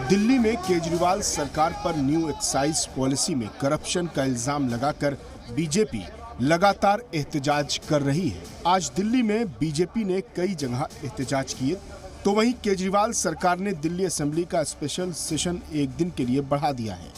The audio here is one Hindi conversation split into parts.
दिल्ली में केजरीवाल सरकार पर न्यू एक्साइज पॉलिसी में करप्शन का इल्जाम लगाकर बीजेपी लगातार एहतजाज कर रही है। आज दिल्ली में बीजेपी ने कई जगह एहतजाज किए, तो वहीं केजरीवाल सरकार ने दिल्ली असेंबली का स्पेशल सेशन एक दिन के लिए बढ़ा दिया है।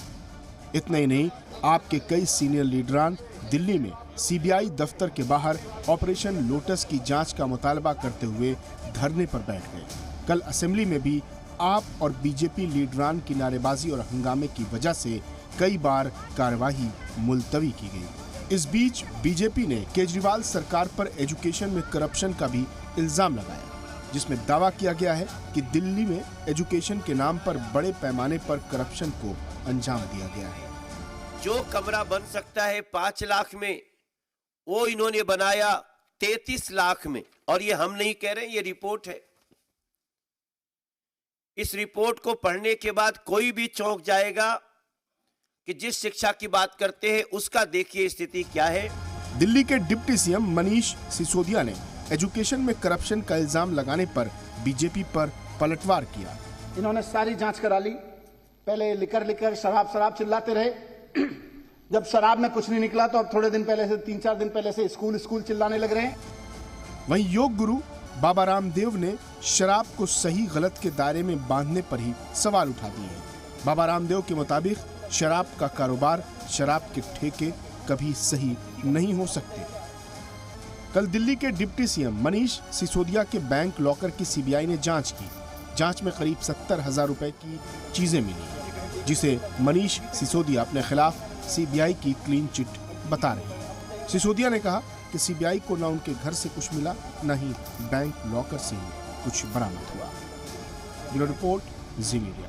इतना ही नहीं, आपके कई सीनियर लीडरान दिल्ली में सीबीआई दफ्तर के बाहर ऑपरेशन लोटस की जांच का मुतालबा करते हुए धरने पर बैठ गए। कल असेंबली में भी आप और बीजेपी लीडरान की नारेबाजी और हंगामे की वजह से कई बार कार्यवाही मुलतवी की गई। इस बीच बीजेपी ने केजरीवाल सरकार पर एजुकेशन में करप्शन का भी इल्जाम लगाया, जिसमें दावा किया गया है कि दिल्ली में एजुकेशन के नाम पर बड़े पैमाने पर करप्शन को अंजाम दिया गया है। जो कमरा बन सकता है 5 लाख में, वो इन्होंने बनाया 33 लाख में। और ये हम नहीं कह रहे, ये रिपोर्ट है। इस रिपोर्ट को पढ़ने के बाद कोई भी चौंक जाएगा कि जिस शिक्षा की बात करते हैं उसका देखिए स्थिति क्या है। दिल्ली के डिप्टी सीएम मनीष सिसोदिया ने एजुकेशन में करप्शन का इल्जाम लगाने पर बीजेपी पर पलटवार किया। इन्होंने सारी जांच करा ली। पहले लिकर शराब चिल्लाते रहे। जब शराब में कुछ नहीं निकला तो अब थोड़े दिन पहले से 3-4 दिन पहले से स्कूल चिल्लाने लग रहे हैं। वहीं योग गुरु बाबा रामदेव ने शराब को सही गलत के दायरे में बांधने पर ही सवाल उठा दिए हैं। बाबा रामदेव के मुताबिक शराब का कारोबार, शराब के ठेके कभी सही नहीं हो सकते। कल दिल्ली के डिप्टी सीएम मनीष सिसोदिया के बैंक लॉकर की सीबीआई ने जांच की। जांच में करीब 70,000 रुपए की चीजें मिली, जिसे मनीष सिसोदिया अपने खिलाफ सीबीआई की क्लीन चिट बता रहे हैं। सिसोदिया ने कहा कि सीबीआई को न उनके घर से कुछ मिला, न ही बैंक लॉकर से ही कुछ बरामद हुआ। ब्यूरो रिपोर्ट, जी मीडिया।